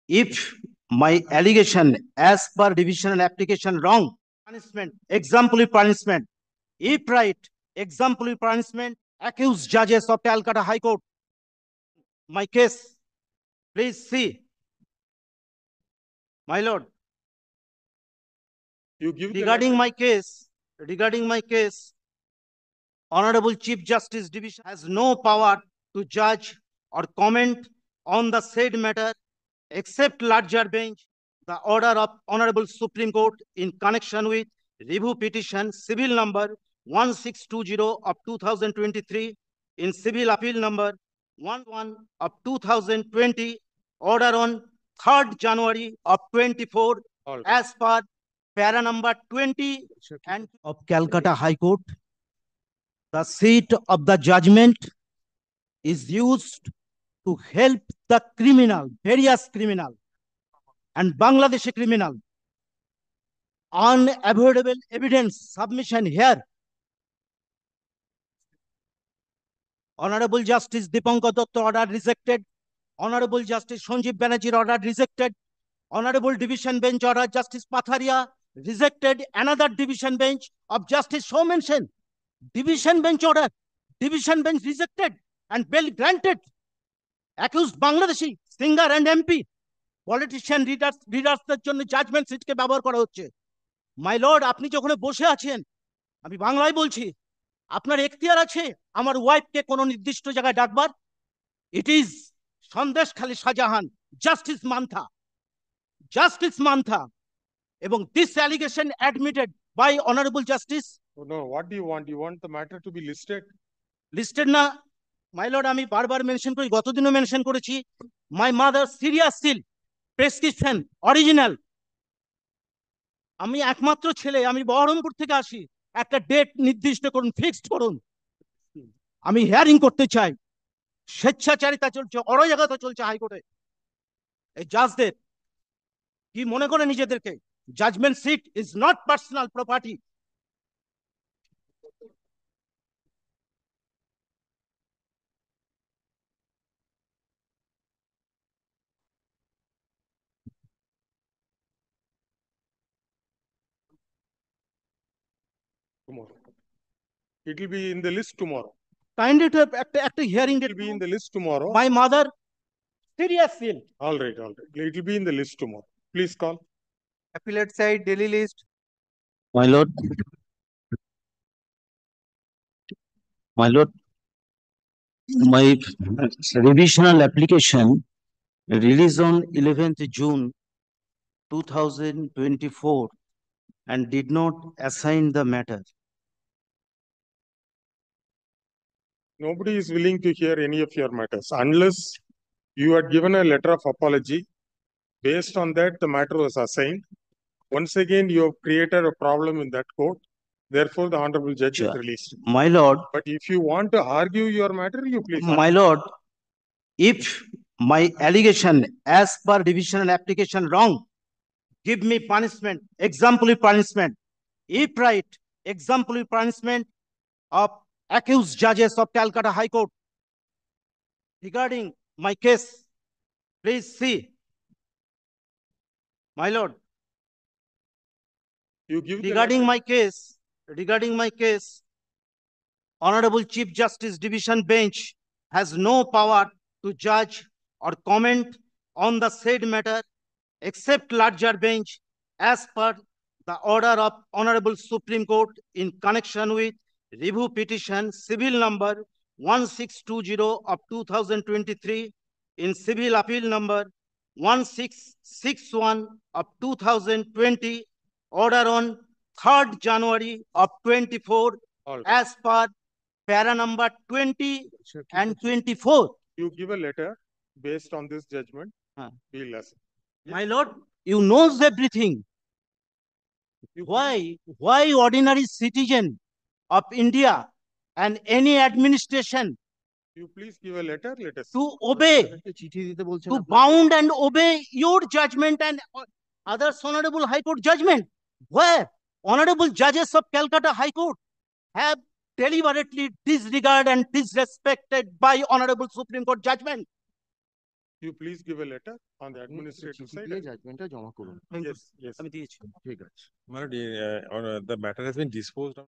If my allegation as per divisional application wrong, punishment, exemplary punishment. If right, exemplary punishment, accused judges of Calcutta High Court. My case, please see. My lord, You give regarding my case, Honorable Chief Justice Division has no power to judge or comment on the said matter except larger bench, the order of Honorable Supreme Court in connection with review petition civil number 1620 of 2023 in civil appeal number 11 of 2020, order on 3rd January of 24 as per para number 20 and of Calcutta High Court. The seat of the judgment is used to help the criminal, various criminal and Bangladeshi criminal. Unavoidable evidence submission here. Honorable Justice Dipankar Dutta order rejected. Honorable Justice Sanjeev Banerjee order rejected. Honorable Division Bench order Justice Patharia rejected. Another division bench of Justice so mentioned. Division bench order. Division bench rejected and bail granted. Accused Bangladeshi, singer and MP. Politician রিডার্সদের জন্য judgment সিটকে ব্যবহার করা হচ্ছে। My lord, আপনি যখন বসে আছেন, আমি বাংলায় বলছি, আপনার এখতিয়ার আছে আমার ওয়াইফকে কোনো নির্দিষ্ট জায়গায় ডাকবার। It is Sandeshkhali Shahjahan, justice Mantha এবং this allegation admitted by honourable justice. No, what do you want? You want the matter to be listed না মাই লর্ড, আমি বারবার মেনশন করি, গতদিনও মেনশন করেছি। My mother serious seal prescription original. আমি একমাত্র ছেলে, আমি বহরমপুর থেকে আসি, একটা ডেট নির্দিষ্ট করুন, ফিক্সড করুন, আমি হিয়ারিং করতে চাই। স্বেচ্ছাচারিতা চলছে, অরাজকতা চলছে হাইকোর্টে। এই জাজদের কি মনে করে নিজেদেরকে? Judgement seat is not personal property. tomorrow. It will be in the list tomorrow. Kindly to একটা hearing It will be in the list tomorrow. My mother serious ill. All right. It will be in the list tomorrow. Please call. Appellate side, daily list. My lord, my revisional application released on 11th June 2024 and did not assign the matter. Nobody is willing to hear any of your matters unless you had given a letter of apology. Based on that, the matter was assigned. Once again, you have created a problem in that court. Therefore, the Honorable Judge is released. My lord. But if you want to argue your matter, you please. My lord, if my allegation as per divisional application wrong, give me punishment, exemplary punishment. If right, exemplary punishment of accused judges of Calcutta High Court. Regarding my case, please see. My lord, you give regarding my case, Honorable Chief Justice Division Bench has no power to judge or comment on the said matter except larger bench as per the order of Honorable Supreme Court in connection with review petition civil number 1620 of 2023 in civil appeal number 1661 of 2020, order on 3rd January of 24 as per para number 20 and 24. You give a letter based on this judgment. We'll listen. My lord, you knows everything. Why ordinary citizen of India and any administration you please give a letter, let us to obey, to bound and obey your judgment and others Honorable High Court judgment, where Honorable Judges of Calcutta High Court have deliberately disregarded and disrespected by Honorable Supreme Court judgment. you please give a letter on the administrative side. জাজমেন্টটা জমা করুন। Yes, yes. আমি দিয়েছি। ঠিক আছে। My dear, or the matter has been disposed of.